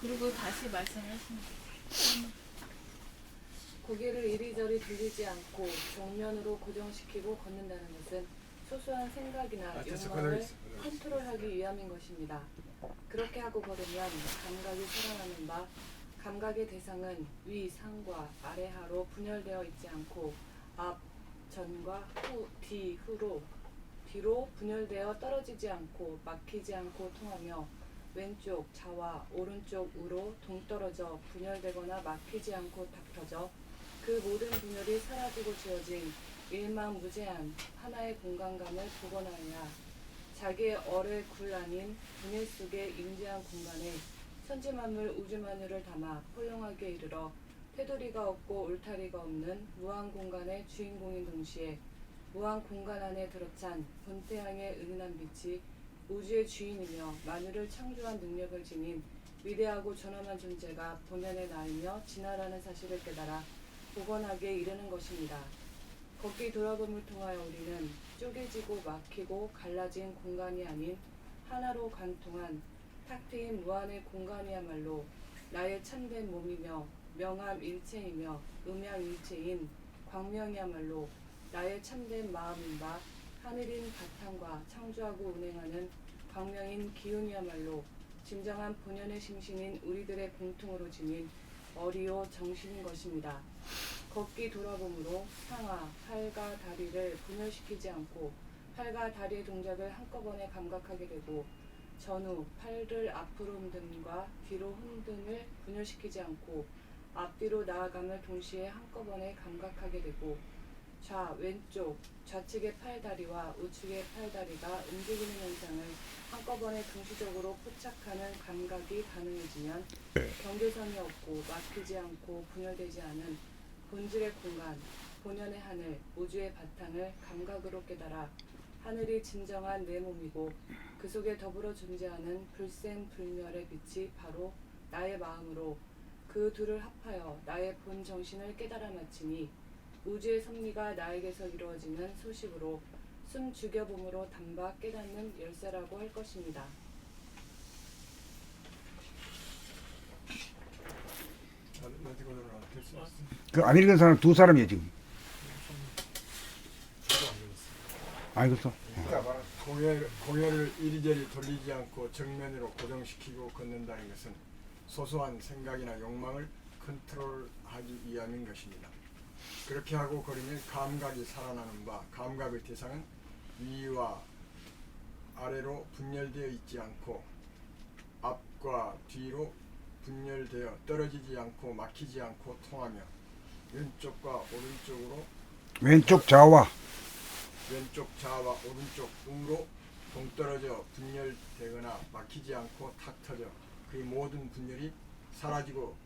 그리고 다시 말씀하시면 고개를 이리저리 돌리지 않고 정면으로 고정시키고 걷는다는 것은 소소한 생각이나 욕망을 컨트롤하기 위함인 것입니다. 그렇게 하고 걸으면 감각이 살아나는 바 감각의 대상은 위, 상과 아래, 하로 분열되어 있지 않고 앞, 전과 후, 뒤, 후로 뒤로 분열되어 떨어지지 않고 막히지 않고 통하며 왼쪽, 좌와 오른쪽, 우로 동떨어져 분열되거나 막히지 않고 닥터져 그 모든 분열이 사라지고 지어진 일망무제한 하나의 공간감을 복원하여야 자기의 얼의 굴 아닌 분일 속의 임재한 공간에 천지만물 우주만유를 담아 홀령하게 이르러 테두리가 없고 울타리가 없는 무한 공간의 주인공인 동시에 무한 공간 안에 들어찬 본태양의 은은한 빛이 우주의 주인이며 만유를 창조한 능력을 지닌 위대하고 존엄한 존재가 본연의 나이며 진화라는 사실을 깨달아 복원하게 이르는 것입니다. 걷기 돌아봄을 통하여 우리는 쪼개지고 막히고 갈라진 공간이 아닌 하나로 관통한 탁 트인 무한의 공간이야말로 나의 참된 몸이며 명암일체이며 음양일체인 광명이야말로 나의 참된 마음인 바 하늘인 바탕과 창조하고 운행하는 광명인 기운이야말로 진정한 본연의 심신인 우리들의 공통으로 지닌 어리요 정신인 것입니다. 걷기 돌아봄으로 상하, 팔과 다리를 분열시키지 않고 팔과 다리의 동작을 한꺼번에 감각하게 되고 전후, 팔을 앞으로 흔듦과 뒤로 흔듦을 분열시키지 않고 앞뒤로 나아감을 동시에 한꺼번에 감각하게 되고 좌, 왼쪽, 좌측의 팔다리와 우측의 팔다리가 움직이는 현상을 한꺼번에 동시적으로 포착하는 감각이 가능해지면 경계선이 없고 막히지 않고 분열되지 않은 본질의 공간, 본연의 하늘, 우주의 바탕을 감각으로 깨달아 하늘이 진정한 내 몸이고 그 속에 더불어 존재하는 불생불멸의 빛이 바로 나의 마음으로 그 둘을 합하여 나의 본 정신을 깨달아 마치니 우주의 섭리가 나에게서 이루어지는 소식으로 숨 죽여봄으로 단박 깨닫는 열쇠라고 할 것입니다. 그 안 읽은 사람 두 사람이에요 지금. 알겠어. 고개를 이리저리 돌리지 않고 정면으로 고정시키고 걷는다는 것은 소소한 생각이나 욕망을 컨트롤하기 위함인 것입니다. 그렇게 하고 걸으면 감각이 살아나는 바 감각의 대상은 위와 아래로 분열되어 있지 않고 앞과 뒤로 분열되어 떨어지지 않고 막히지 않고 통하며 왼쪽과 오른쪽으로 왼쪽 좌와 왼쪽 좌와 오른쪽 우로 동떨어져 분열되거나 막히지 않고 탁 터져 그 모든 분열이 사라지고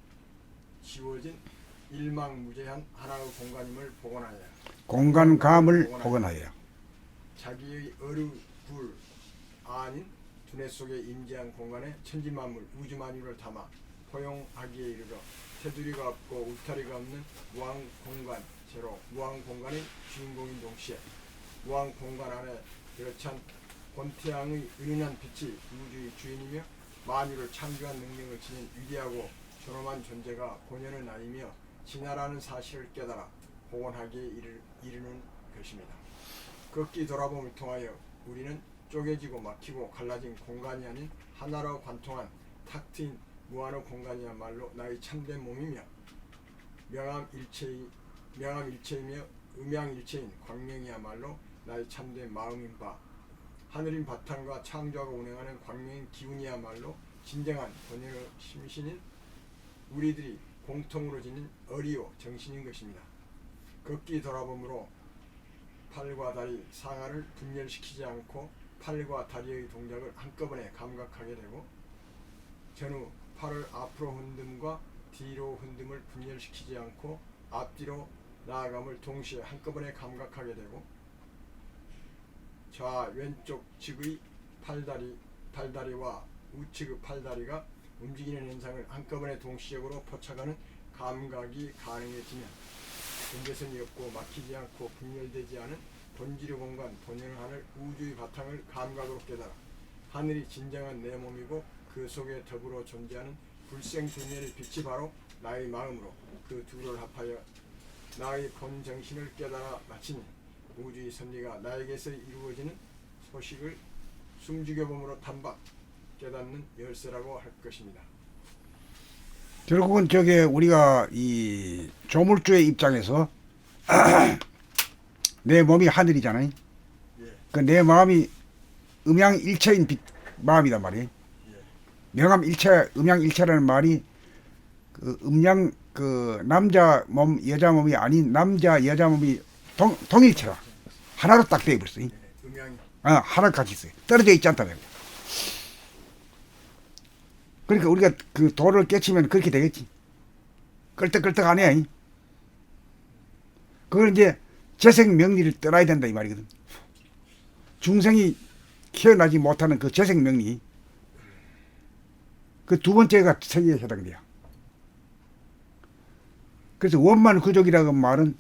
지워진 일망무제한 하나의 공간임을 복원하여 공간감을 복원하여 자기의 어루 굴 아닌 두뇌 속에 임재한 공간에 천지만물 우주만유를 담아 포용하기에 이르러 테두리가 없고 울타리가 없는 무한공간 제로 무한공간의 주인공인 동시에 무한공간 안에 들어찬 본태양의 은은한 빛이 우주의 주인이며 만유를 창조한 능력을 지닌 위대하고 존엄한 존재가 본연의 나이며 진화라는 사실을 깨달아 복원하기에 이르는 것입니다. 걷기 돌아봄을 통하여 우리는 쪼개지고 막히고 갈라진 공간이 아닌 하나로 관통한 탁 트인 무한의 공간이야말로 나의 참된 몸이며 명암일체이며 음양일체인 광명이야말로 나의 참된 마음인 바 하늘인 바탕과 창조하고 운행하는 광명인 기운이야말로 진정한 본연의 심신인 우리들이 공통으로 지닌 어리요 정신인 것입니다. 걷기 돌아봄으로 팔과 다리 상하를 분열시키지 않고 팔과 다리의 동작을 한꺼번에 감각하게 되고 전후 팔을 앞으로 흔듦과 뒤로 흔듦을 분열시키지 않고 앞뒤로 나아감을 동시에 한꺼번에 감각하게 되고 좌 왼쪽 측의 팔다리와 우측의 팔다리가 움직이는 현상을 한꺼번에 동시적으로 포착하는 감각이 가능해지면 경계선이 없고 막히지 않고 분열되지 않은 본질의 공간 본연의 하늘 우주의 바탕을 감각으로 깨달아 하늘이 진정한 내 몸이고 그 그 속에 더불어 존재하는 불생존연의 빛이 바로 나의 마음으로 그 둘을 합하여 나의 본 정신을 깨달아 마치니 우주의 섭리가 나에게서 이루어지는 소식을 숨죽여봄으로 단박 깨닫는 열쇠라고 할 것입니다. 결국은 저게 우리가 이 조물주의 입장에서 내 몸이 하늘이잖아요. 예, 그 내 마음이 음양일체인 마음이단 말이에요. 예, 명암일체, 음양일체라는 말이 그 음양 그 남자 몸, 여자 몸이 아닌 남자, 여자 몸이 동일체라 하나로 딱 되어 버렸어요. 예, 음양이 하나 같이 있어요. 떨어져 있지 않다면. 그러니까 우리가 그 도를 깨치면 그렇게 되겠지. 끌떡끌떡하네. 그걸 이제 재생 명리를 떠나야 된다 이 말이거든. 중생이 키어나지 못하는 그 재생 명리. 그 두 번째가 세계에 해당돼요. 그래서 원만 구족이라는 말은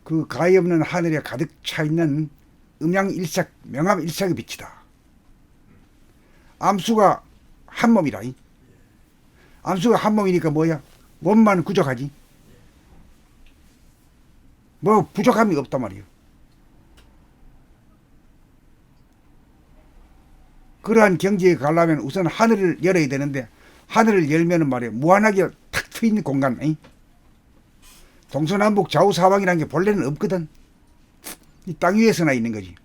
그 가히 없는 하늘에 가득 차 있는 음양일색, 명암일색의 빛이다. 암수가 한 몸이라. 암수가 한 몸이니까 뭐야? 원만 구족하지. 뭐 부족함이 없단 말이에요. 그러한 경지에 가려면 우선 하늘을 열어야 되는데 하늘을 열면은 말이에요. 무한하게 탁 트인 공간. 동서남북 좌우사방이라는 게 본래는 없거든. 이 땅 위에서나 있는 거지.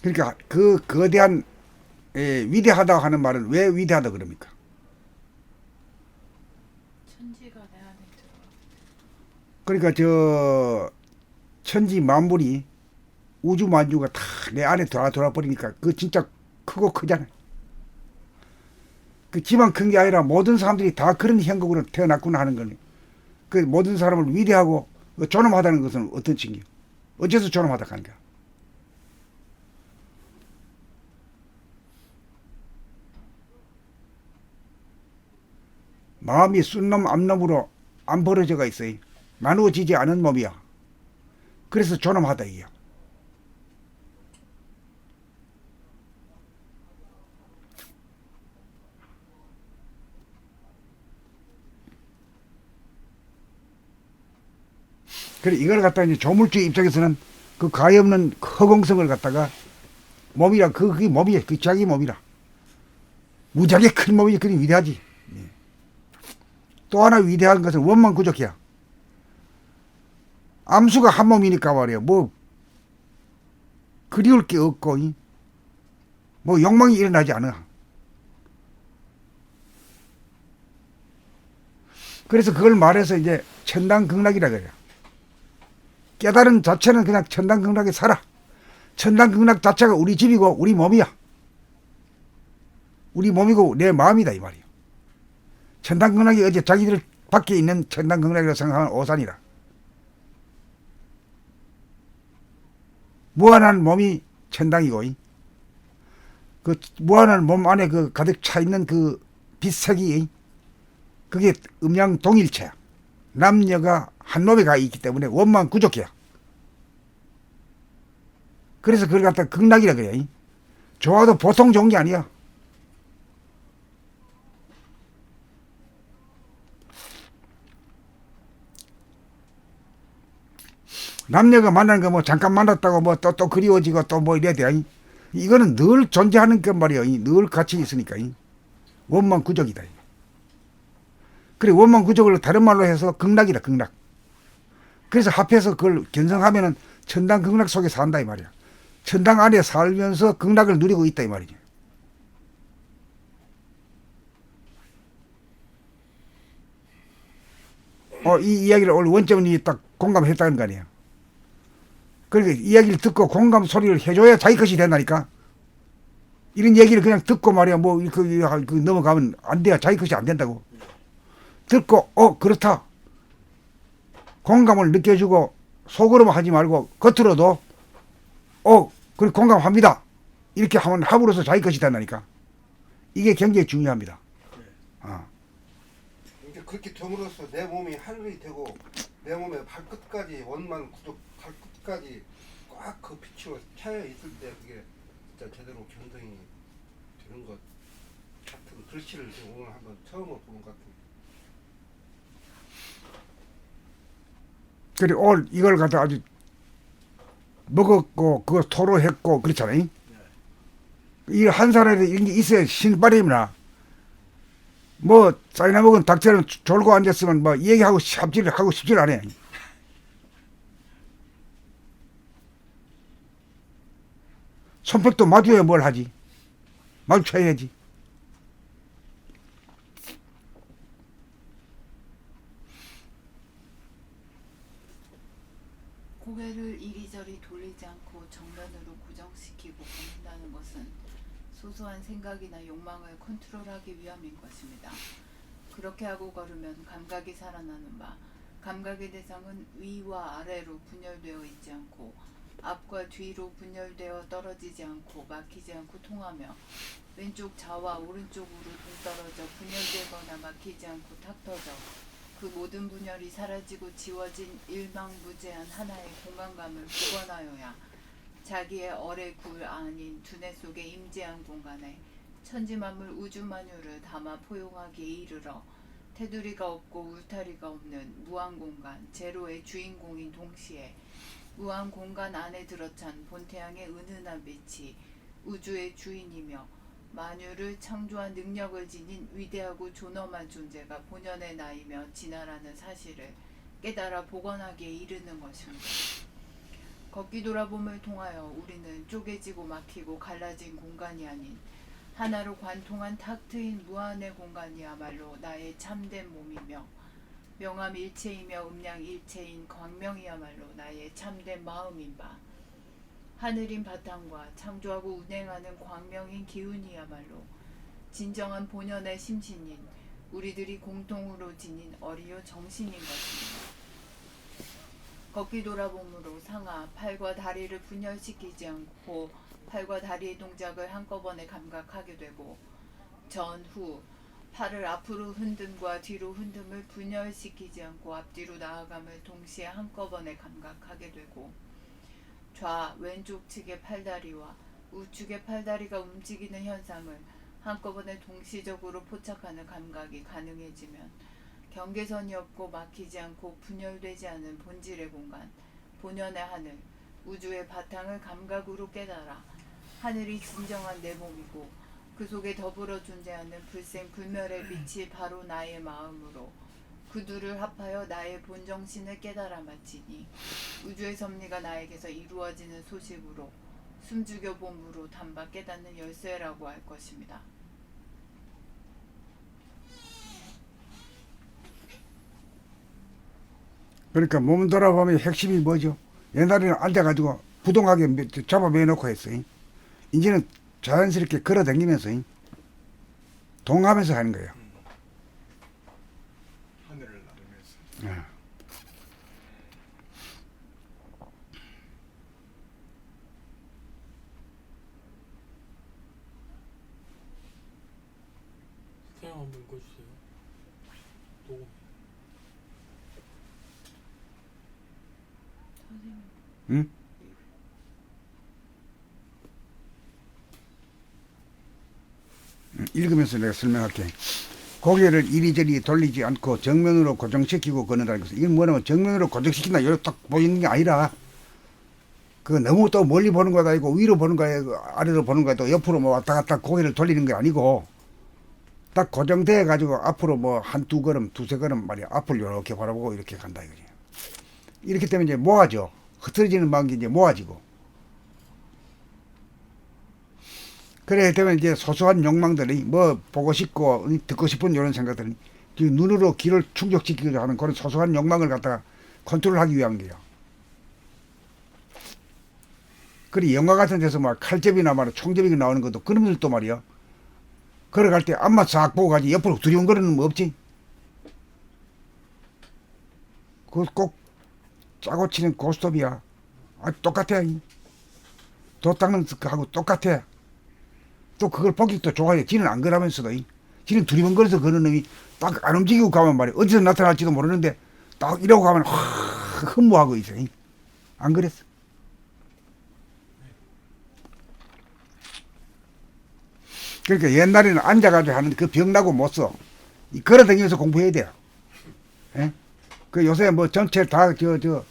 그러니까 그 거대한 위대하다 하는 말은 왜 위대하다 그럽니까? 천지가 내 안에 들어. 그러니까 저 천지 만물이 우주 만주가 다 내 안에 돌아 버리니까 그 진짜 크고 크잖아요. 그 지만 큰 게 아니라 모든 사람들이 다 그런 형국으로 태어났구나 하는 거네. 그 모든 사람을 위대하고 존엄하다는 것은 어떤 징이요? 어째서 존엄하다 하는 거야? 마음이 순놈 암놈으로 안 벌어져가 있어요. 나누어지지 않은 몸이야. 그래서 존엄하다 이게요. 그래 이걸 갖다가 이제 조물주의 입장에서는 그 가히 없는 허공성을 갖다가 몸이라 그게 몸이야. 그 자기 몸이라. 무지하게 큰 몸이 그리 위대하지. 또 하나 위대한 것은 원만 구족이야. 암수가 한 몸이니까 말이야. 뭐 그리울 게 없고 뭐 욕망이 일어나지 않아. 그래서 그걸 말해서 이제 천당극락이라 그래요. 깨달은 자체는 그냥 천당극락에 살아. 천당극락 자체가 우리 집이고 우리 몸이야. 우리 몸이고 내 마음이다 이 말이야. 천당극락이 어제 자기들 밖에 있는 천당극락이라고 생각하는 오산이라. 무한한 몸이 천당이고 그 무한한 몸 안에 그 가득 차 있는 그 빛색이 그게 음양 동일체야. 남녀가 한 놈에 가 있기 때문에 원만 구족해야. 그래서 그걸 갖다 극락이라 그래. 좋아도 보통 좋은 게 아니야. 남녀가 만나는 거 뭐 잠깐 만났다고 뭐 또 그리워지고 또 뭐 이래야 돼. 이거는 늘 존재하는 것 말이야. 늘 같이 있으니까. 원만 구족이다. 그래 원만 구족을 다른 말로 해서 극락이다. 극락. 그래서 합해서 그걸 견성하면은 천당 극락 속에 산다 이 말이야. 천당 안에 살면서 극락을 누리고 있다 이 말이지. 이 이야기를 오늘 원점이 딱 공감했다는 거 아니야. 그러니까 이야기를 듣고 공감 소리를 해줘야 자기 것이 된다니까. 이런 얘기를 그냥 듣고 말이야 뭐 그 넘어가면 안 돼요. 자기 것이 안 된다고. 듣고 그렇다. 공감을 느껴주고 속으로만 하지 말고 겉으로도 그래 공감합니다. 이렇게 하면 함으로써 자기 것이 된다니까. 이게 굉장히 중요합니다. 이제 그렇게 됨으로써 내 몸이 하늘이 되고 내 몸의 발끝까지 원만 구족 발끝까지 꽉 쫙 그 빛으로 차여 있을 때 그게 진짜 제대로 견성이 되는 것 같은 글씨를 지금 오늘 한번 처음으로 보는 것 같은. 그래 오늘 이걸 갖다 아주 먹었고 그거 토로했고 그렇잖아요. 이 한 사람에 이런 게 있어야 신바람이나 뭐 쌀이나 먹은 닭처럼 졸고 앉았으면 뭐 얘기하고 합질을 하고 싶질 않아요. 손뼉도 마주해야 뭘 하지. 마주쳐야지. 고개를 이리저리 돌리지 않고 정면으로 고정시키고 걷는다는 것은 소소한 생각이나 욕망을 컨트롤하기 위함인 것입니다. 그렇게 하고 걸으면 감각이 살아나는 바, 감각의 대상은 위와 아래로 분열되어 있지 않고 앞과 뒤로 분열되어 떨어지지 않고 막히지 않고 통하며 왼쪽 좌와 오른쪽으로 동떨어져 분열되거나 막히지 않고 탁 터져 그 모든 분열이 사라지고 지워진 일망무제한 하나의 공간감을 복원하여야 자기의 얼의 굴 아닌 두뇌 속의 임재한 공간에 천지만물 우주만유를 담아 포용하기에 이르러 테두리가 없고 울타리가 없는 무한공간 제로의 주인공인 동시에 무한공간 안에 들어찬 본태양의 은은한 빛이 우주의 주인이며 만유를 창조한 능력을 지닌 위대하고 존엄한 존재가 본연의 나이며 진화라는 사실을 깨달아 복원하기에 이르는 것입니다. 걷기 돌아봄을 통하여 우리는 쪼개지고 막히고 갈라진 공간이 아닌 하나로 관통한 탁 트인 무한의 공간이야말로 나의 참된 몸이며 명암 일체이며 음량 일체인 광명이야말로 나의 참된 마음인 바 하늘인 바탕과 창조하고 운행하는 광명인 기운이야말로 진정한 본연의 심신인 우리들이 공통으로 지닌 어리요 정신인 것입니다. 걷기 돌아봄으로 상하 팔과 다리를 분열시키지 않고 팔과 다리의 동작을 한꺼번에 감각하게 되고 전, 후, 팔을 앞으로 흔듦과 뒤로 흔듦을 분열시키지 않고 앞뒤로 나아감을 동시에 한꺼번에 감각하게 되고 좌, 왼쪽 측의 팔다리와 우측의 팔다리가 움직이는 현상을 한꺼번에 동시적으로 포착하는 감각이 가능해지면 경계선이 없고 막히지 않고 분열되지 않은 본질의 공간, 본연의 하늘, 우주의 바탕을 감각으로 깨달아 하늘이 진정한 내 몸이고 그 속에 더불어 존재하는 불생불멸의 빛이 바로 나의 마음으로 그 둘을 합하여 나의 본정신을 깨달아 마치니 우주의 섭리가 나에게서 이루어지는 소식으로 숨죽여 봄으로 단박 깨닫는 열쇠라고 할 것입니다. 그러니까 몸 돌아보면 핵심이 뭐죠? 옛날에는 앉아가지고 부동하게 잡아 매놓고 했어요. 이제는 자연스럽게 걸어다니면서 동하면서 하는 거예요. 하늘을 나르면서. 태양 한번 읽어주세요. 또 응? 읽으면서 내가 설명할게. 고개를 이리저리 돌리지 않고 정면으로 고정시키고 걷는다는 것은 이건 뭐냐면 정면으로 고정시킨다 이렇게 딱 보이는 게 아니라 그 너무 또 멀리 보는 거다 아니고 위로 보는 거야 아래로 보는 거야 또 옆으로 뭐 왔다 갔다 고개를 돌리는 게 아니고 딱 고정돼 가지고 앞으로 뭐 한두 걸음 두세 걸음 말이야 앞을 이렇게 바라보고 이렇게 간다 이거지. 이렇게 되면 이제 모아져. 흐트러지는 방이 이제 모아지고. 그래 되면 이제 소소한 욕망들이 뭐 보고 싶고 듣고 싶은 이런 생각들이 눈으로 귀를 충족시키고자 하는 그런 소소한 욕망을 갖다가 컨트롤하기 위한 거예요. 그래 영화 같은 데서 막 칼집이나 말이야 총집이 나오는 것도 그런 것도 말이야. 걸어갈 때 앞만 싹 보고 가지 옆으로 두리번거리는 뭐 없지. 그거 꼭 짜고 치는 고스톱이야. 아 똑같아. 도 닦는 거하고 똑같아. 또 그걸 보기 또 좋아해. 지는 안 그러면서도 지는 두리번거려서 그런 놈이 딱 안 움직이고 가면 말이야 어디서 나타날지도 모르는데 딱 이러고 가면 확 흠모하고 있어. 안 그랬어. 그러니까 옛날에는 앉아가지고 하는데 그 병 나고 못 써. 걸어다니면서 공부해야 돼요. 예? 그 요새 뭐 전체 다 그렇게 열풍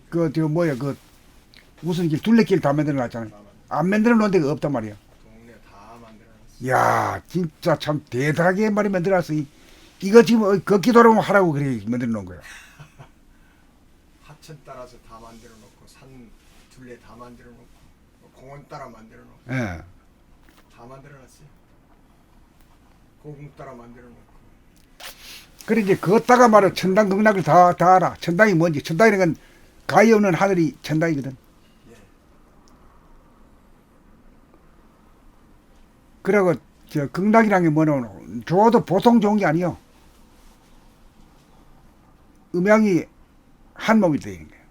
아닙니까? 뭐야 무슨 길 둘레길 다 만들어 놨잖아요. 안 만들어 놓은 데가 없단 말이야. 동네 다 만들어놨어. 이야 진짜 참 대단하게 말이 만들어 놨어. 이거 지금 걷기 돌아오면 하라고 그래 만들어 놓은 거야. 하천 따라서 다 만들어 놓고 산 둘레 다 만들어 놓고 공원 따라 만들어 놓고 예. 다 만들어 놨어요. 고궁 따라 만들어 놓고. 그래 이제 걷다가 말이야 천당 극락을 다 알아. 천당이 뭔지. 천당이라는 건 가히 없는 하늘이 천당이거든. 그리고 저 극락이라는 게 뭐냐면 좋아도 보통 좋은 게 아니요. 음양이 한 몸이 되는 거예요.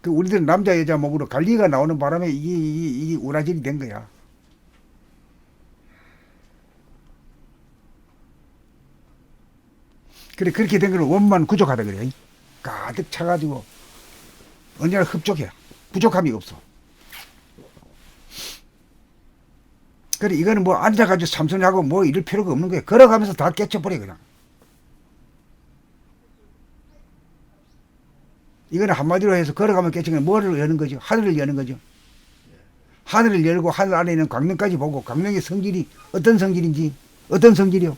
그 우리들 남자 여자 몸으로 관리가 나오는 바람에 이게 우라질이 된 거야. 그래 그렇게 된 걸 원만 구족하다 그래. 가득 차가지고 언제나 흡족해. 부족함이 없어. 그래 이거는 뭐 앉아가지고 삼손하고 뭐 이럴 필요가 없는 거야. 걸어가면서 다 깨쳐버려 그냥. 이거는 한마디로 해서 걸어가면 깨치면 뭐를 여는 거죠? 하늘을 여는 거죠. 하늘을 열고 하늘 안에 있는 광명까지 보고 광명의 성질이 어떤 성질인지 어떤 성질이요?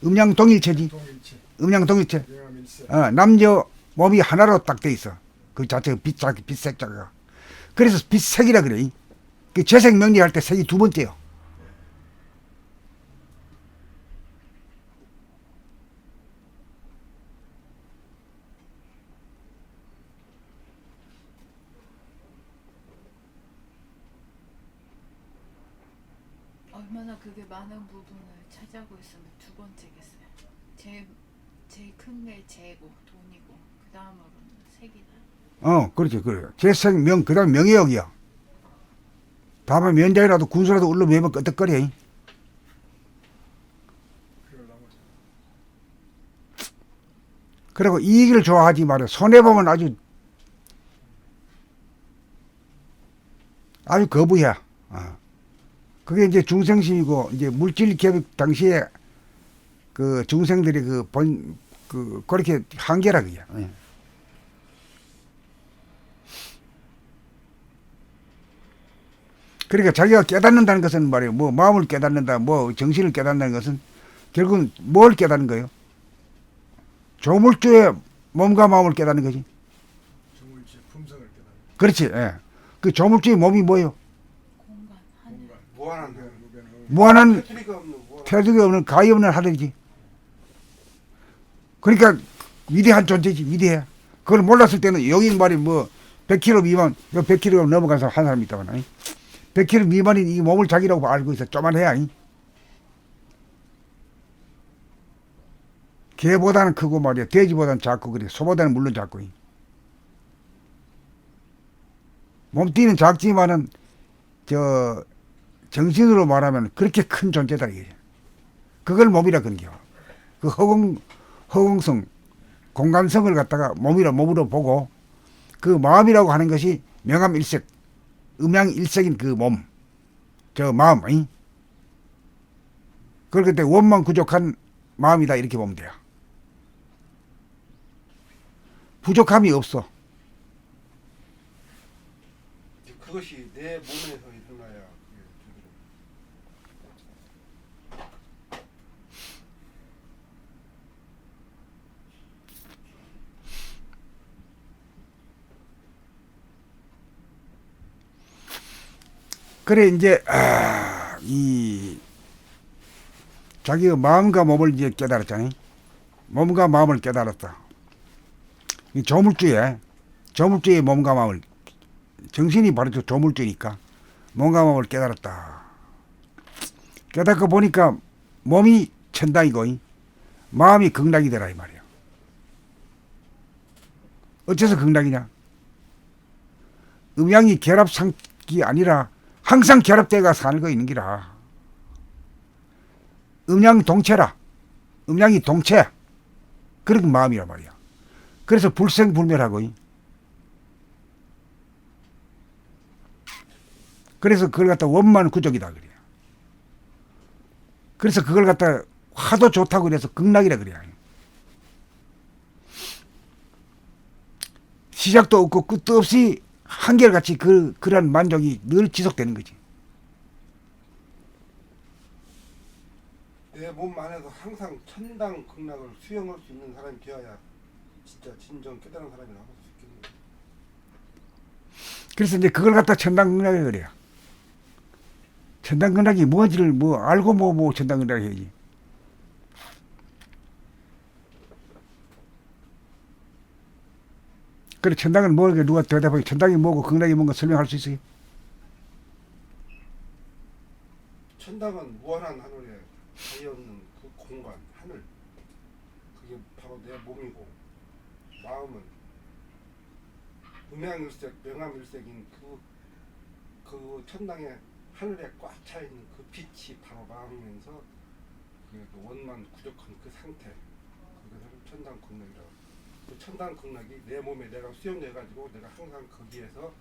음양동일체지. 동일체, 음양동일체. 명암일체. 남녀 몸이 하나로 딱 돼 있어. 그 자체가 빛색자가. 그래서 빛색이라 그래. 그 재색 명리할 때 색이 두 번째요. 얼마나 그게 많은 부분을 차지하고 있으면 두 번째겠어요. 제일 큰 게 재고 돈이고 그 다음으로는 색이다. 그렇지, 그래. 재색 명, 그 다음 명예욕이야. 다음에 면장이라도 군수라도 울러 매면 끄떡거려. 그러려고 그리고 이익을 좋아하지 말아. 손해보면 아주 거부해. 그게 이제 중생심이고, 이제 물질 개벽 당시에 그 중생들이 그렇게 한계라 그게. 그러니까 자기가 깨닫는다는 것은 말이에요. 뭐 마음을 깨닫는다, 뭐 정신을 깨닫는다는 것은 결국은 뭘 깨닫는 거예요? 조물주의 몸과 마음을 깨닫는 거지. 조물주의 품성을 깨닫는 그렇지. 예. 그 조물주의 몸이 뭐예요? 공간, 하늘. 공간, 무한한 무한한 패트리가 없는 무한한 태득이 없는 가히 없는 하늘이지. 그러니까 위대한 존재지. 위대해. 그걸 몰랐을 때는 여기 말이 뭐 100kg 미만, 100kg 넘어가서 한 사람이 있다거나 100kg 미만인 이 몸을 자기라고 알고 있어. 쪼만해야. 개보다는 크고 말이야. 돼지보다는 작고 그래. 소보다는 물론 작고. 몸뚱이는 작지만은 정신으로 말하면 그렇게 큰 존재다 이게. 그걸 몸이라 그런겨. 그 허공성, 공간성을 갖다가 몸으로 보고 그 마음이라고 하는 것이 명암일색, 음양일색인 그 몸, 마음. 그걸 그때 원만 구족한 마음이다 이렇게 보면 돼요. 부족함이 없어. 그것이 내 몸에서 일어나야 그게 제대로. 그래 이제 이 자기의 마음과 몸을 이제 깨달았잖아요. 몸과 마음을 깨달았다. 이 조물주의 몸과 마음을, 정신이 바로 조물주니까 몸과 마음을 깨달았다. 깨닫고 보니까 몸이 천당이고 마음이 극락이더라 이 말이야. 어째서 극락이냐? 음양이 결합상이 아니라 항상 결합되가 사는 거 있는 기라. 음양 동체라. 음양이 동체. 그런 마음이란 말이야. 그래서 불생불멸하고. 그래서 그걸 갖다 원만 구족이다 그래요. 그래서 그걸 갖다 하도 좋다고 그래서 극락이라 그래요. 시작도 없고 끝도 없이 한결같이 그런 만족이 늘 지속되는 거지. 내 몸 안에서 항상 천당 극락을 수용할 수 있는 사람이 되어야 진짜 진정 깨달은 사람이라고 할 수 있겠는 거야. 그래서 이제 그걸 갖다 천당극락이 그래요. 천당극락이 뭔지를 뭐 알고 뭐 천당극락 해야지. 그래 천당은 뭐게 누가 대답하기 천당이 뭐고 극락이 뭔가 설명할 수 있어요? 천당은 무한한 하늘에 자리없는 그 공간, 하늘. 그게 바로 내 몸이고, 마음은 음양일색, 명암일색인 그 천당의 하늘에 꽉 차 있는 그 빛이 바로 마음이면서 그 원만 구족한 그 상태. 그것을 천당 극락이라고. 그 천당 극락이 내 몸에 내가 수용돼가지고 내가 항상 거기에서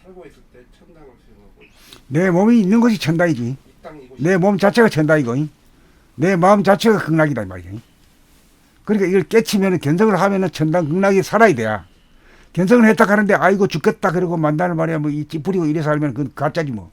살고 있을 때 천당을 수용하고 내 몸이 있는 것이 천당이지. 이 땅 이곳이 내 몸 자체가 천당이고 내 마음 자체가 극락이다 말이야. 그러니까 이걸 깨치면 견성을 하면은 천당 극락이 살아야 돼야. 견성을 했다 하는데 아이고 죽겠다 그러고 만다는 말이야. 뭐 이 찌푸리고 이래 살면 그건 가짜지 뭐.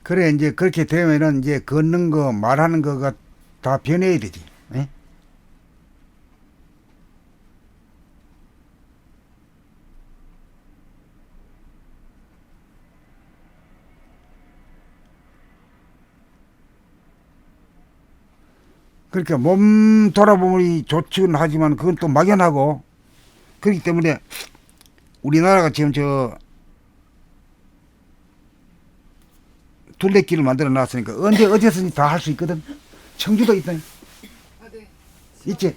그래 이제 그렇게 되면은 이제 걷는 거 말하는 거가 다 변해야 되지. 에? 그러니까 몸 돌아보니 좋긴 하지만 그건 또 막연하고 그렇기 때문에 우리나라가 지금 저 둘레길을 만들어 놨으니까 언제 어디서든지 다 할 수 있거든. 청주도 있다. 아, 네. 있지.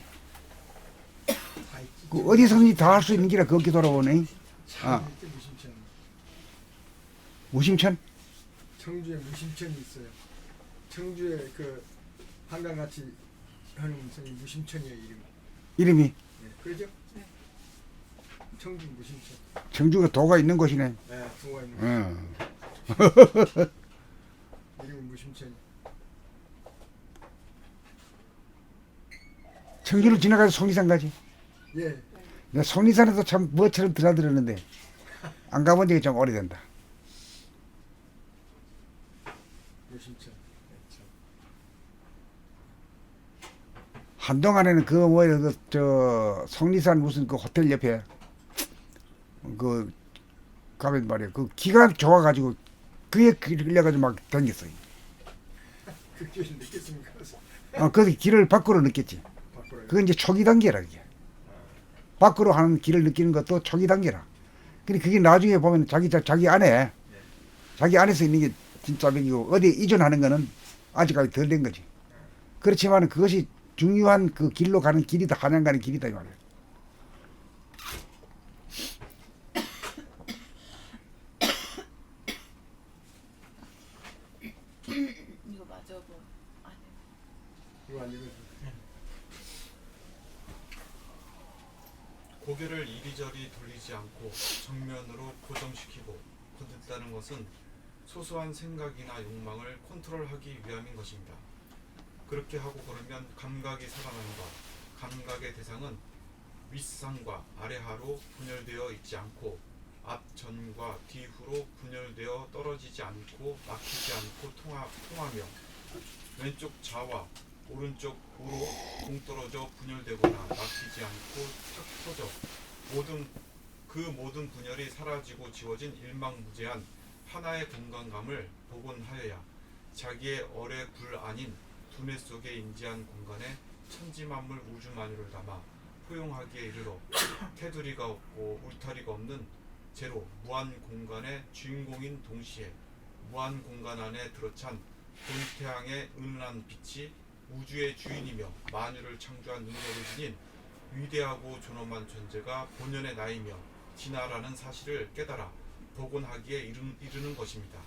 그 어디서든지 다 할 수 있는 길이 거기 돌아오네. 아. 무심천. 무심천? 청주에 무심천이 있어요. 청주에 그 한강같이 하는 무슨 무심천이에요 이름. 이름이 네, 그러죠? 네. 청주 무심천. 청주가 도가 있는 곳이네. 네, 동화 있는. 어. 이름이 무심천. 청주를 지나가서 속리산 가지. 예. 내가 속리산에도 참 뭐처럼 드나들었는데 안 가본 적이 좀 오래된다. 무심천. 네, 참. 한동안에는 그 뭐야 저 속리산 무슨 그 호텔 옆에 그 가면 말이야 그 기가 좋아가지고 그에 끌려가지고 막 다녔어요. 그 길을 느꼈습니까? 그 길을 밖으로 느꼈지. 바꾸라요. 그건 이제 초기 단계라 이게. 밖으로 하는 길을 느끼는 것도 초기 단계라. 근데 그게 나중에 보면 자기 안에서 있는 게 진짜 맥이고 어디 이전하는 거는 아직까지 덜 된 거지. 그렇지만 그것이 중요한 그 길로 가는 길이다. 한양 가는 길이다 이 말이야. 이거 맞아 뭐 아니 이거 안 읽어줘. 고개를 이리저리 돌리지 않고 정면으로 고정시키고 굳는다는 것은 소소한 생각이나 욕망을 컨트롤하기 위함인 것입니다. 그렇게 하고 걸으면 감각이 살아난다. 감각의 대상은 윗상과 아래하로 분열되어 있지 않고 앞전과 뒤후로 분열되어 떨어지지 않고 막히지 않고 통하며 왼쪽 좌와 오른쪽 우로 동떨어져 분열되거나 막히지 않고 탁 터져 모든 분열이 사라지고 지워진 일망무제한 하나의 공간감을 복원하여야 자기의 얼의 굴 아닌 두뇌 속에 임재한 공간에 천지만물 우주만유를 담아 포용하기에 이르러 테두리가 없고 울타리가 없는 제로 무한 공간의 주인공인 동시에 무한 공간 안에 들어찬 본태양의 은은한 빛이 우주의 주인이며 만유를 창조한 능력을 지닌 위대하고 존엄한 존재가 본연의 나이며 진화라는 사실을 깨달아 복원하기에 이르는 것입니다.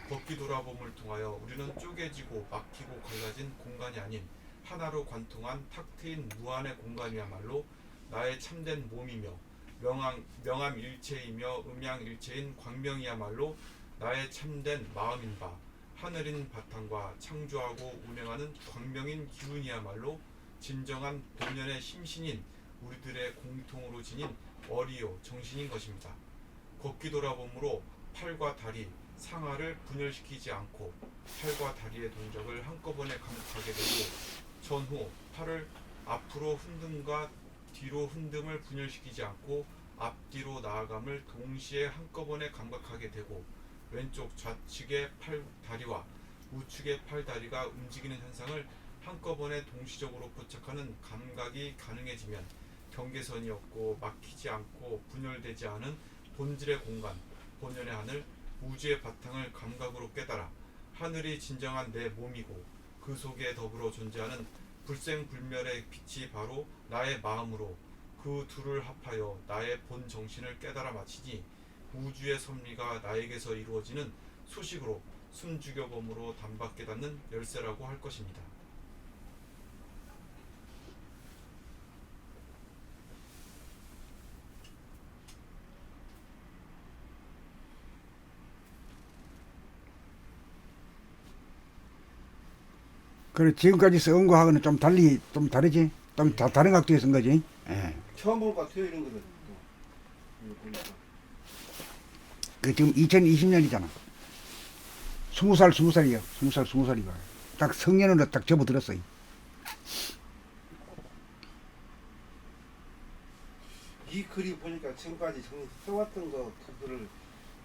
걷기 돌아봄을 통하여 우리는 쪼개지고 막히고 갈라진 공간이 아닌 하나로 관통한 탁 트인 무한의 공간이야말로 나의 참된 몸이며 명암일체이며 음양일체인 광명이야말로 나의 참된 마음인 바 하늘인 바탕과 창조하고 운행하는 광명인 기운이야말로 진정한 본연의 심신인 우리들의 공통으로 지닌 어리요 정신인 것입니다. 걷기 돌아봄으로 팔과 다리, 상하를 분열시키지 않고 팔과 다리의 동작을 한꺼번에 감각하게 되고 전후 팔을 앞으로 흔듦과 뒤로 흔듦을 분열시키지 않고 앞뒤로 나아감을 동시에 한꺼번에 감각하게 되고 왼쪽 좌측의 팔다리와 우측의 팔다리가 움직이는 현상을 한꺼번에 동시적으로 포착하는 감각이 가능해지면 경계선이 없고 막히지 않고 분열되지 않은 본질의 공간, 본연의 하늘, 우주의 바탕을 감각으로 깨달아 하늘이 진정한 내 몸이고 그 속에 더불어 존재하는 불생불멸의 빛이 바로 나의 마음으로 그 둘을 합하여 나의 본 정신을 깨달아 마치니 우주의 섭리가 나에게서 이루어지는 소식으로 숨죽여봄으로 단박 깨닫는 열쇠라고 할 것입니다. 그래 지금까지 써온 거하고는 좀 달리 좀 다르지? 좀 다른 각도에 쓴 거지. 예. 처음 본 것 같아요 이런 거는. 이거 보니까. 그 지금 2020년이잖아. 20살이야. 20살이가. 딱 성년으로 딱 접어들었어. 이 글이 보니까 지금까지 써왔던 거 그거를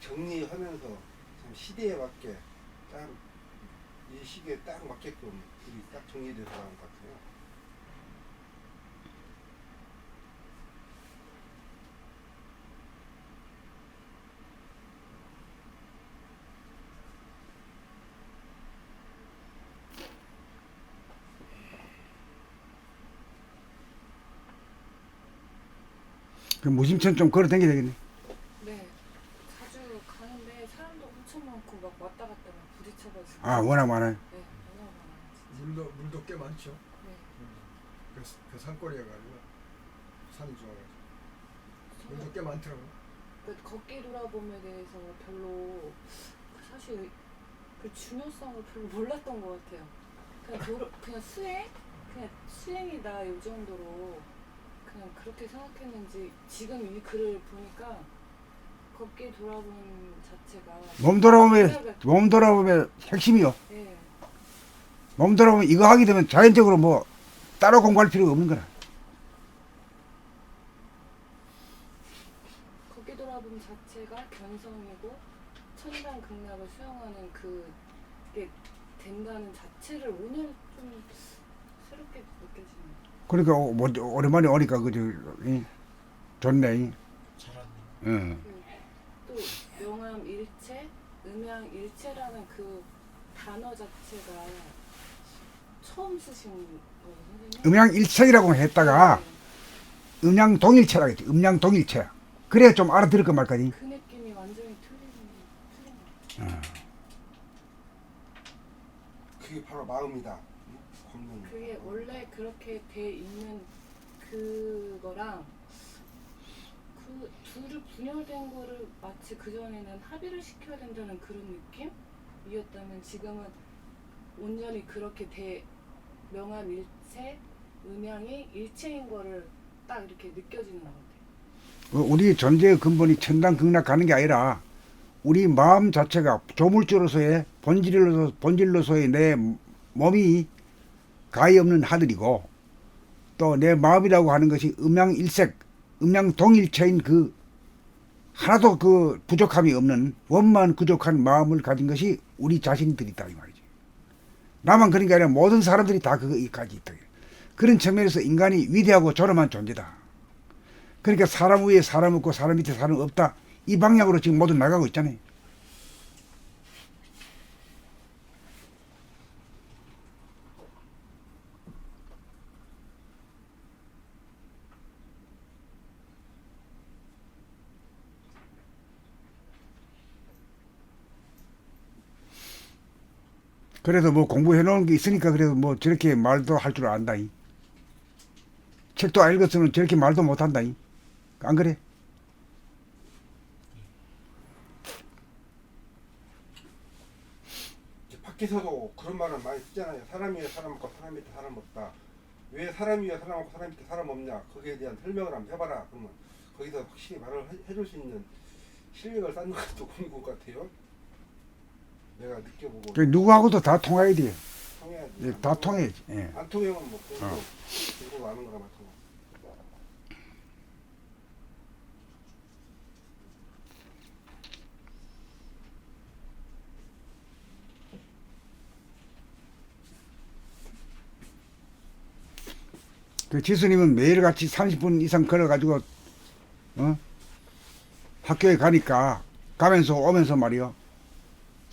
정리하면서 참 시대에 맞게 딱 이 시기에 딱 맞게끔 글이 딱 정리돼서 나온 것 같아요. 그 무심천 좀 걸어 다니게 되겠네. 네, 자주 가는데 사람도 엄청 많고 막 왔다 갔다 막 부딪혀가지고. 아 워낙 많아요. 네, 워낙 많아요. 진짜. 물도 꽤 많죠. 네. 그 산골이어 가지고 산이 좋아가지고 물도 꽤 많더라고요. 그 걷기 돌아봄에 대해서 별로 사실 그 중요성을 별로 몰랐던 것 같아요. 그냥 수행이다 이 정도로 그냥 그렇게 생각했는지 지금 이 글을 보니까 걷기 돌아봄 자체가 몸 돌아보면 핵심이요. 네, 몸 돌아보면 이거 하게 되면 자연적으로 뭐 따로 공부할 필요가 없는 거라. 걷기 돌아봄 자체가 견성이고 천당 극락을 수용하는 그게 된다는 자체를 오늘 좀 새롭게 느껴지네요. 그러니까 뭐 오랜만에 오니까 그저 좋네. 잘하네. 응. 또 명암일체, 음양일체라는 그 단어 자체가 처음 쓰신 거예요, 선생님? 음양일체라고 했다가 네, 음양동일체라고 했지. 음양동일체. 그래야 좀 알아들을 거 말까지. 그 느낌이 완전히 틀린 것 같아요. 그게 바로 마음이다. 걷는 거. 그게 원래 그렇게 돼 있는 그거랑 그 둘을 분열된 거를 마치 그전에는 합의를 시켜야 된다는 그런 느낌이었다면 지금은 온전히 그렇게 명암일체, 음양이 일체인 거를 딱 이렇게 느껴지는 것 같아요. 우리 존재의 근본이 천당 극락 가는 게 아니라 우리 마음 자체가 조물주로서의 본질로서의 내 몸이 가히 없는 하늘이고 또 내 마음이라고 하는 것이 음양일색, 음양동일체인 그 하나도 그 부족함이 없는 원만 부족한 마음을 가진 것이 우리 자신들이다 이 말이지. 나만 그런 게 아니라 모든 사람들이 다 그거까지 있다. 그런 측면에서 인간이 위대하고 존엄한 존재다. 그러니까 사람 위에 사람 없고 사람 밑에 사람 없다. 이 방향으로 지금 모두 나가고 있잖아요. 그래도 뭐 공부해 놓은 게 있으니까 그래도 뭐 저렇게 말도 할 줄 안다. 책도 안 읽었으면 저렇게 말도 못 한다. 안 그래? 이제 밖에서도 그런 말을 많이 쓰잖아요. 사람 위에 사람 없고 사람 밑에 사람 없다. 왜 사람 위에 사람 없고 사람 밑에 사람 없냐? 거기에 대한 설명을 한번 해봐라. 그러면 거기서 확실히 말을 해줄 수 있는 실력을 쌓는 것도 공부 같아요. 내가 느껴보고 그 누구하고도 다 통해야 돼. 통해야지. 예, 다 통해야지. 예. 안 통해면 뭐 공부 어. 공부 아는 거나 마찬가지. 그 지수님은 매일같이 30분 이상 걸어가지고 학교에 가니까 가면서 오면서 말이요.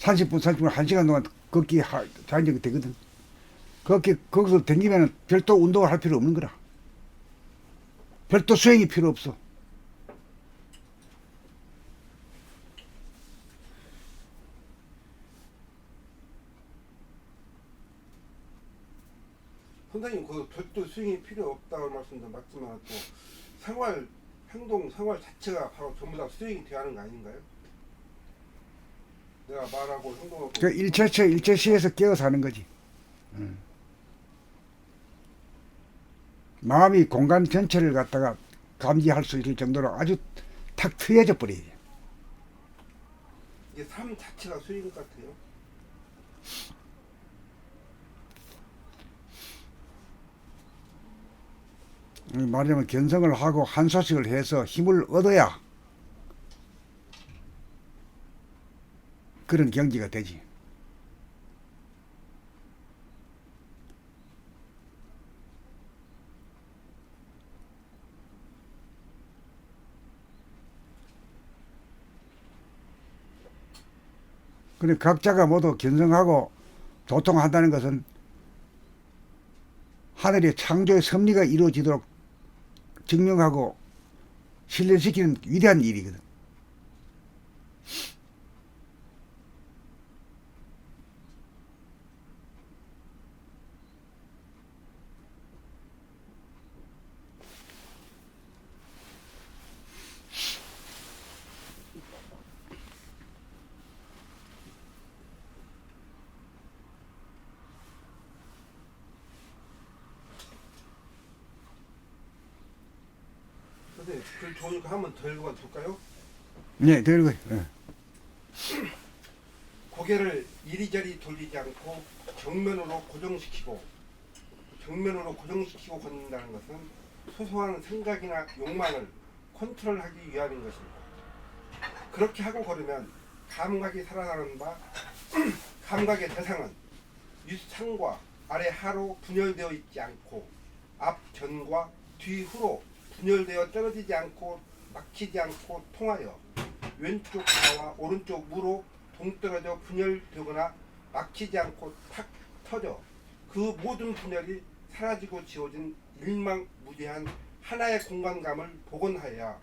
30분 1시간 동안 걷기 자연적이 되거든. 거기서 댕기면 별도 운동을 할 필요 없는 거라. 별도 수행이 필요 없어. 선생님 그 별도 스윙이 필요 없다고 말씀도 맞지만 또 생활 행동 생활 자체가 바로 전부 다 스윙이 돼야 하는 거 아닌가요? 내가 말하고 행동하고 그 일체시에서 깨어서 하는 거지. 마음이 공간 전체를 갖다가 감지할 수 있을 정도로 아주 탁 트여져 버려요. 이게 삶 자체가 스윙 같아요. 말하자면 견성을 하고 한소식을 해서 힘을 얻어야 그런 경지가 되지. 근데 각자가 모두 견성하고 도통한다는 것은 하늘의 창조의 섭리가 이루어지도록 증명하고 실현시키는 위대한 일이거든. 선생님 글 좋으니까 한번 더 읽어봐 줄까요? 네, 들고. 예. 고개를 이리저리 돌리지 않고 정면으로 고정시키고 걷는다는 것은 소소한 생각이나 욕망을 컨트롤하기 위함인 것입니다. 그렇게 하고 걸으면 감각이 살아나는 바 감각의 대상은 윗상과 아래 하로 분열되어 있지 않고 앞 전과 뒤 후로 분열되어 떨어지지 않고 막히지 않고 통하여 왼쪽 좌와 오른쪽 무로 동떨어져 분열되거나 막히지 않고 탁 터져 그 모든 분열이 사라지고 지워진 일망무지한 하나의 공간감을 복원하여야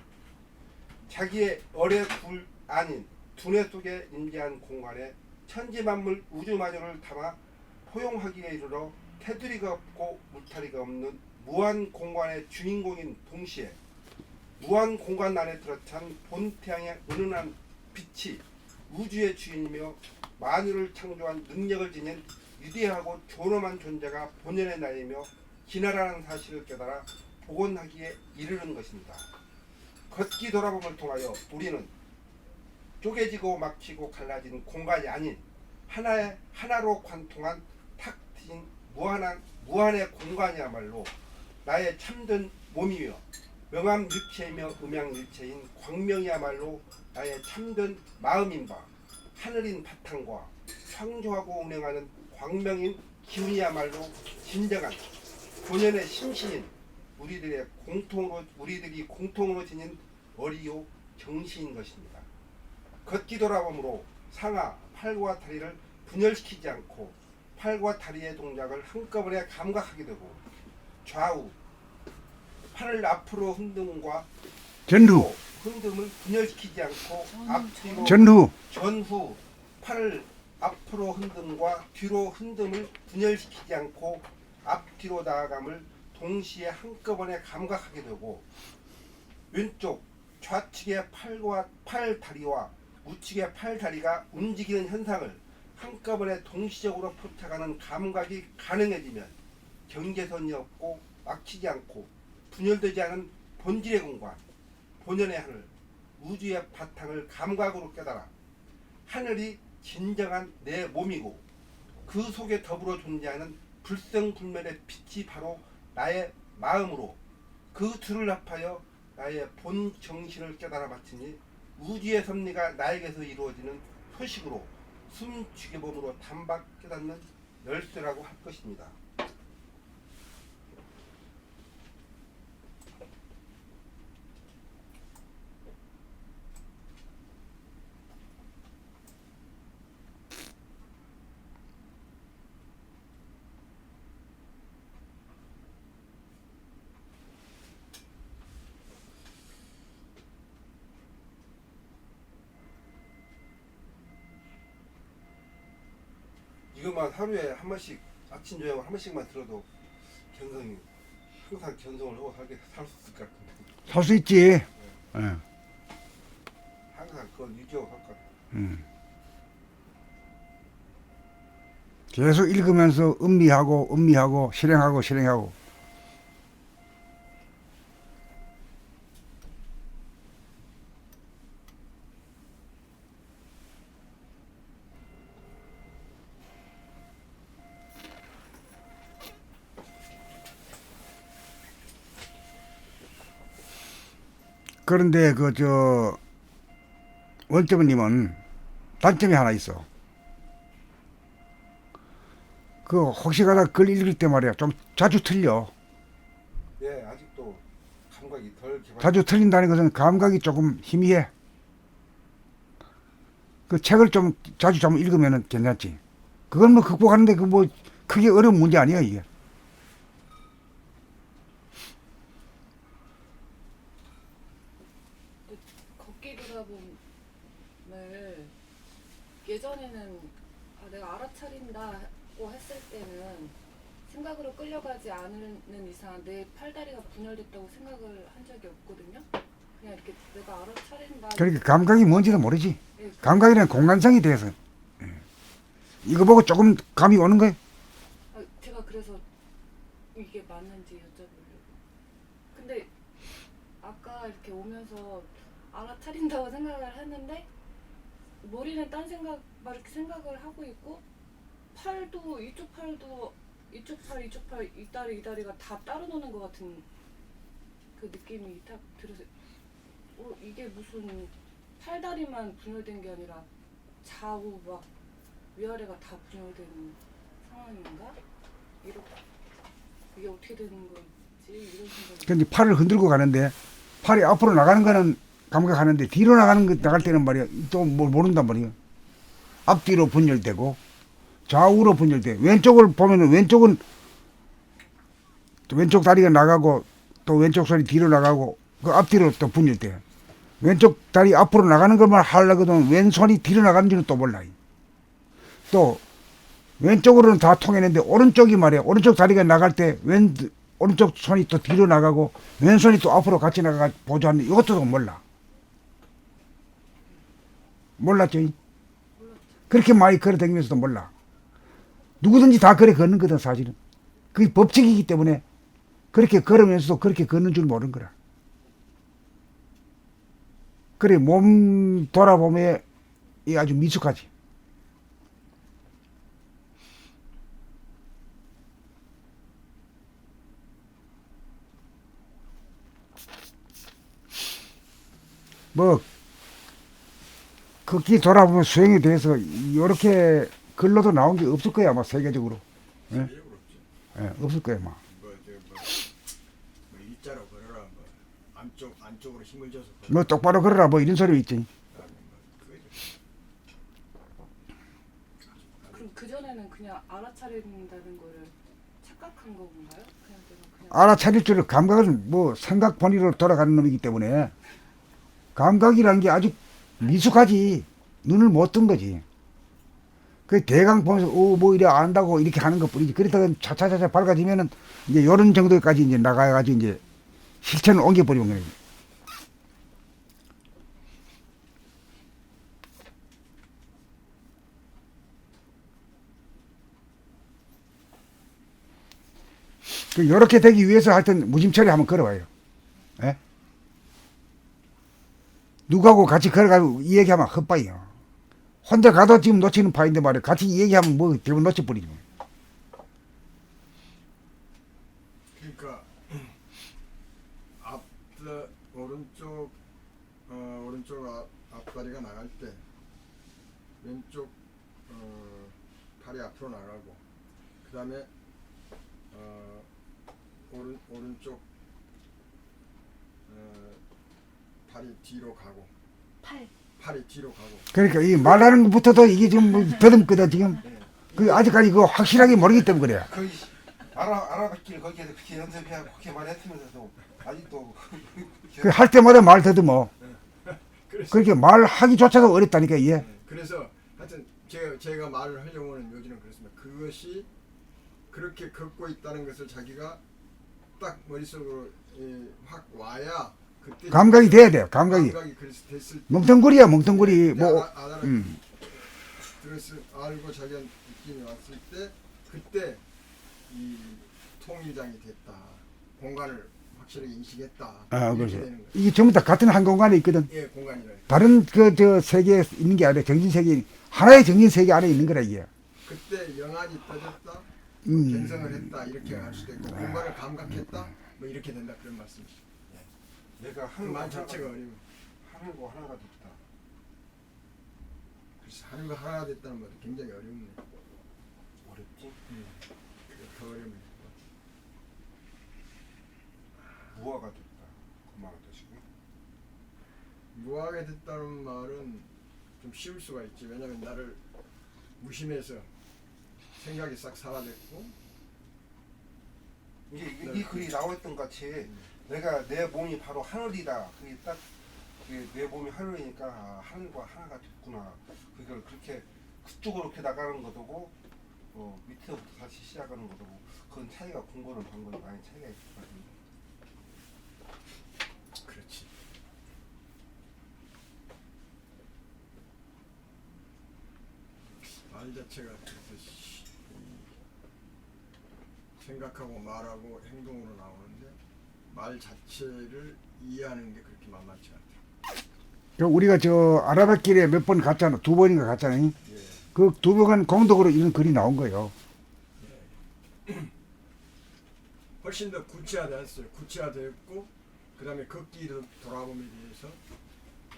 자기의 얼의 굴 아닌 두뇌 속에 임재한 공간에 천지만물 우주만유를 담아 포용하기에 이르러 테두리가 없고 울타리가 없는 무한 공간의 주인공인 동시에 무한 공간 안에 들어찬 본태양의 은은한 빛이 우주의 주인이며 만유를 창조한 능력을 지닌 위대하고 존엄한 존재가 본연의 나이며 기나라는 사실을 깨달아 복원하기에 이르는 것입니다. 걷기 돌아봄을 통하여 우리는 쪼개지고 막히고 갈라진 공간이 아닌 하나로 관통한 탁 트인 무한의 공간이야말로 나의 참된 몸이며 명암일체이며 음양일체인 광명이야말로 나의 참된 마음인 바 하늘인 바탕과 창조하고 운행하는 광명인 기운이야말로 진정한 본연의 심신인 우리들이 공통으로 지닌 머리요 정신인 것입니다. 걷기 돌아봄으로 상하 팔과 다리를 분열시키지 않고 팔과 다리의 동작을 한꺼번에 감각하게 되고 좌우 팔을 앞으로 흔듦과 전후 흔듦을 분열시키지 않고 앞뒤로 전후 전후 팔을 앞으로 흔듦과 뒤로 흔듦을 분열시키지 않고 앞뒤로 나아감을 동시에 한꺼번에 감각하게 되고 왼쪽 좌측의 팔다리와 우측의 팔다리가 움직이는 현상을 한꺼번에 동시적으로 포착하는 감각이 가능해지면 경계선이 없고 막히지 않고 분열되지 않은 본질의 공간, 본연의 하늘, 우주의 바탕을 감각으로 깨달아 하늘이 진정한 내 몸이고 그 속에 더불어 존재하는 불생불멸의 빛이 바로 나의 마음으로 그 둘을 합하여 나의 본 정신을 깨달아 마치니 우주의 섭리가 나에게서 이루어지는 소식으로 숨죽여 몸으로 단박 깨닫는 열쇠라고 할 것입니다. 이것만 하루에 한 번씩 아침 저녁 한 번씩만 들어도 견성이 항상 견성을 하고 살 수 있을 것 같은데 살 수 있지. 예. 항상 그걸 유지하고 살 것 같아요. 계속 읽으면서 음미하고 실행하고 그런데 원점님은 단점이 하나 있어. 혹시 가다 글 읽을 때 말이야 좀 자주 틀려. 예, 아직도 감각이 덜 개발. 자주 틀린다는 것은 감각이 조금 희미해. 그 책을 좀 자주 읽으면 괜찮지. 그건 뭐 극복하는데 크게 어려운 문제 아니야 이게. 걷기 돌아봄을 예전에는 내가 알아차린다고 했을 때는 생각으로 끌려가지 않는 이상 내 팔다리가 분열됐다고 생각을 한 적이 없거든요. 그냥 이렇게 내가 알아차린다. 그러니까 감각이 뭔지도 모르지. 예, 감각이란 공간성이 돼서. 이거 보고 조금 감이 오는 거예요. 제가 그래서 이게 맞는지 여쭤보려고. 근데 아까 이렇게 오면서 알아차린다고 생각을 했는데 머리는 딴 생각 막 이렇게 생각을 하고 있고 팔도 이쪽 팔 이 다리가 다 따로 노는 것 같은 그 느낌이 딱 들어서 이게 무슨 팔다리만 분열된 게 아니라 좌우 막 위아래가 다 분열된 상황인가? 이게 어떻게 되는 건지 이런 생각이. 근데 팔을 흔들고 가는데 팔이 앞으로 나가는 거는 감각하는데 뒤로 나갈 때는 말이야 또 뭘 모른단 말이야. 앞뒤로 분열되고 좌우로 분열돼. 왼쪽을 보면은 왼쪽은 왼쪽 다리가 나가고 또 왼쪽 손이 뒤로 나가고 그 앞뒤로 또 분열돼. 왼쪽 다리 앞으로 나가는 것만 하려거든 왼손이 뒤로 나가는지는 또 몰라. 또 왼쪽으로는 다 통했는데 오른쪽이 말이야 오른쪽 다리가 나갈 때 오른쪽 손이 또 뒤로 나가고 왼손이 또 앞으로 같이 나가 보조하는 이것도 몰라. 몰랐죠? 그렇게 많이 걸어 다니면서도 몰라. 누구든지 다 그래 걷는 거든 사실은. 그게 법칙이기 때문에 그렇게 걸으면서도 그렇게 걷는 줄 모르는 거라. 그래 몸 돌아보면 이 아주 미숙하지. 걷기 돌아보면 수행에 대해서 이렇게 글로도 나온 게 없을 거야 아마 세계적으로. 예? 세계적으로 없지. 예, 없을 거야 아마. 일자로 걸어라 안쪽으로 힘을 줘서 걸어라. 뭐 똑바로 걸어라 뭐 이런 소리 있지. 그럼 그 전에는 그냥 알아차린다는 거를 착각한 건가요? 그냥 알아차릴 줄을 감각은 뭐 생각 본위로 돌아가는 놈이기 때문에 감각이라는 게 아주 미숙하지. 눈을 못 뜬 거지. 그 대강 보면서 뭐 이래 안다고 이렇게 하는 것 뿐이지. 그러다가 차차차차 밝아지면은 이제 요런 정도까지 이제 나가가지고 이제 실천을 옮겨버리는 거예요. 요렇게 되기 위해서 하여튼 무심처리 한번 걸어봐요. 예? 누구하고 같이 걸어가고 이 얘기하면 헛바이요. 혼자 가도 지금 놓치는 파인데 말이야. 같이 이 얘기하면 뭐 대부분 놓쳐버리죠. 그러니까 오른쪽 앞다리가 나갈 때 왼쪽 팔이 앞으로 나가고 그 다음에 오른쪽 팔이 뒤로 가고 팔이 뒤로 가고. 그러니까 이 말하는 것부터도 이게 지금 뭐 더듬거든 지금. 그 아직까지 그거 확실하게 모르기 때문에 그래요. 거의 알아봤길 거기에서 그렇게 연습해야 그렇게 말했으면서도 아직도 그 할 때마다 말 더듬어. 그래서, 그렇게 말하기조차도 어렵다니까 이게. 그래서 하여튼 제가 말을 하려고 하는 요지는 그렇습니다. 그것이 그렇게 걷고 있다는 것을 자기가 딱 머릿속으로 확 와야 그때 감각이 돼야 돼요. 감각이. 그래서 됐을 때 멍텅구리야 멍텅구리. 뭐. 그래서 알고 자기가 느낌이 왔을 때 그때 이 통일장이 됐다. 공간을 확실하게 인식했다. 아, 이렇게 그렇죠. 되는 거예요. 이게 전부 다 같은 한 공간에 있거든. 예, 공간이라. 다른 저 세계에 있는 게 아니라 정신 세계 하나의 정신 세계 안에 있는 거라 이게. 그때 영안이 떠졌다. 견성을 했다. 이렇게 할 수도 있고 공간을 감각했다. 뭐 이렇게 된다 그런 말씀이시죠. 내가 그 하는 거 말 자체가 어려워. 하는 거 하나가 됐다. 그래서 하는 거 하나가 됐다는 말이 굉장히 어렵네. 어렵지? 그게 더 어렵네. 무화가 됐다. 그 말은 뜻이고. 무하게 됐다는 말은 좀 쉬울 수가 있지. 왜냐면 나를 무심해서 생각이 싹 사라졌고 이게 이 글이 나와있던 같이 내가 내 몸이 바로 하늘이다. 그게 딱 내 몸이 하늘이니까 아, 하늘과 하나가 됐구나. 그걸 그렇게 그쪽으로 이렇게 나가는 것도고 밑에부터 다시 시작하는 것도고 그건 차이가 공부하는 방법이 많이 차이가 있거든요. 그렇지. 말 자체가 그래서 생각하고 말하고 행동으로 나오는데 말 자체를 이해하는 게 그렇게 만만치 않다. 우리가 저 아라뱃길에 몇 번 갔잖아. 2번인가 갔잖아요. 예. 그 2번간 공덕으로 이런 글이 나온 거예요. 훨씬 더 구체화됐어요. 구체화됐고 그 다음에 걷기도 돌아봄에 대해서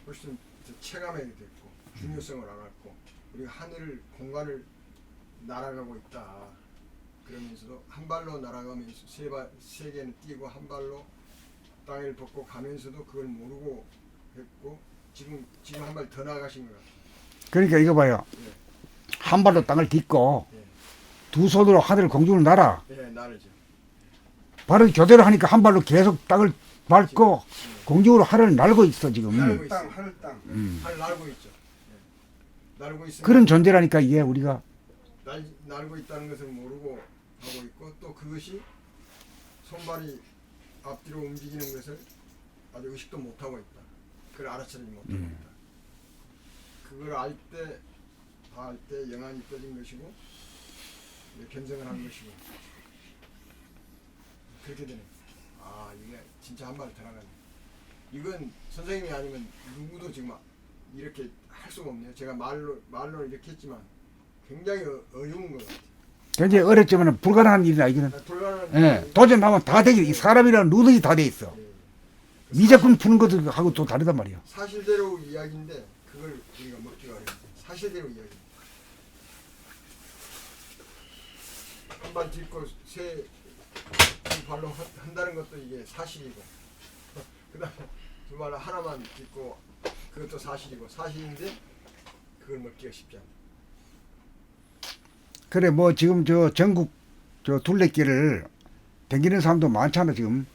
훨씬 더 체감하게 됐고 중요성을 알았고 우리가 하늘을 공간을 날아가고 있다. 그러면서도 한 발로 날아가면서 세 개는 뛰고 한 발로 땅을 걷고 가면서도 그걸 모르고 했고 지금 한 발 더 나가신 것 같아요. 그러니까 이거 봐요. 예. 한 발로 땅을 딛고 예. 두 손으로 하늘 공중을 날아. 예, 나르죠. 발을 교대로 하니까 한 발로 계속 땅을 밟고 공중으로 하늘을 날고 있어 지금. 날고 있어요. 하늘 땅. 하늘 날고 있죠. 예. 날고 있으면 그런 존재라니까 이게 우리가. 날고 있다는 것을 모르고 하고 있고 또 그것이 손발이 앞뒤로 움직이는 것을 아주 의식도 못하고 있다. 그걸 알아차리지 못하고 있다. 그걸 알 때 다 알 때 영안이 떠진 것이고 견성을 한 것이고 그렇게 되네. 아 이게 진짜 한 발을 더 나가네. 이건 선생님이 아니면 누구도 지금 이렇게 할 수가 없네요. 제가 말로 이렇게 했지만 굉장히 어려운 것 같아요. 굉장히 어렵지만 불가능한 일이나 이거는. 불가능한 예, 도전하면 다 되게 이 사람이라는 루틴이 다 돼 있어. 미적분 푸는 것하고 또 다르단 말이야. 사실대로 이야기인데 그걸 우리가 먹기가 어려워. 사실대로 이야기. 한 발 딛고 두 발로 한다는 것도 이게 사실이고 그다음에 두 발로 하나만 딛고 그것도 사실이고 사실인데 그걸 먹기가 쉽지 않아. 그래 뭐 지금 저 전국 저 둘레길을 댕기는 사람도 많잖아 지금.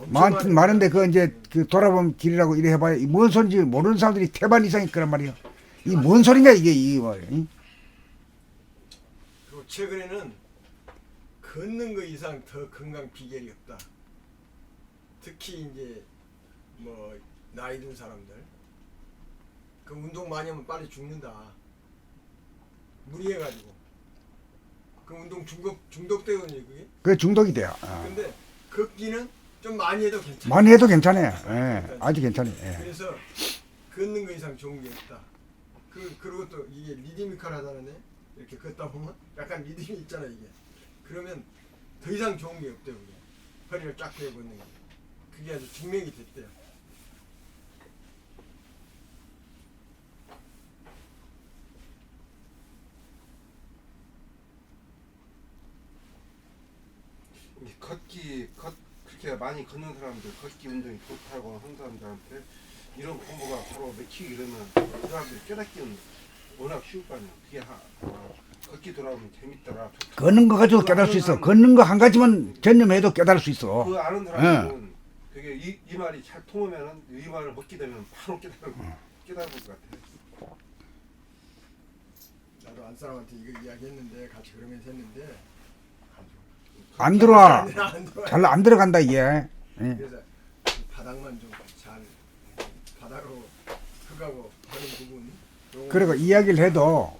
많은데 그 이제 그 돌아보면 길이라고 이래 해봐야 뭔 소리인지 모르는 사람들이 태반 이상일 거란 말이야. 이 뭔 소린가 이게 이 말이야. 그리고 최근에는 걷는 거 이상 더 건강 비결이 없다. 특히 이제 뭐 나이 든 사람들 그 운동 많이 하면 빨리 죽는다. 무리해가지고 그 운동 중독되거든요 그게. 그 중독이 돼요. 어. 근데 걷기는 좀 많이 해도 괜찮아. 많이 해도 괜찮아요. 예, 아주 괜찮아요. 예. 그래서 걷는 거 이상 좋은 게 없다. 그리고 또 이게 리드미컬하다는데 이렇게 걷다 보면 약간 리듬이 있잖아 이게. 그러면 더 이상 좋은 게 없대요 그게. 허리를 쫙 펴고 걷는 게. 그게 아주 증명이 됐대요. 그렇게 많이 걷는 사람들, 걷기 운동이 좋다고 하는 사람들한테 이런 공부가 바로 맥히기 이러면 그 사람들이 깨닫기는 워낙 쉬울 거 아니야. 그게 걷기 돌아오면 재밌더라. 좋더라. 걷는 거 가지고 깨달을 수 있어. 걷는 거 한 가지만 전념해도 깨달을 수 있어. 그 아는 사람들은 그게 이 말이 잘 통하면은 이 말을 먹게 되면 바로 깨달을 것 같아. 나도 안 사람한테 이거 이야기했는데 같이 그러면서 했는데 안 들어와. 안 들어와. 잘 안 들어간다 이게. 예. 그래서 이 바닥만 좀 잘 바닥으로 흙하고 하는 부분. 요거 그리고 이야기를 해도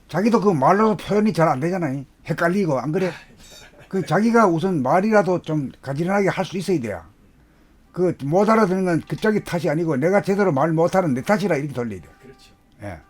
자기도 그 말로 표현이 잘 안 되잖아요. 헷갈리고 안 그래? 그 자기가 우선 말이라도 좀 가지런하게 할 수 있어야 돼요. 그 못 알아듣는 건 그쪽이 탓이 아니고 내가 제대로 말 못하는 내 탓이라 이렇게 돌려야 돼. 그렇죠. 예.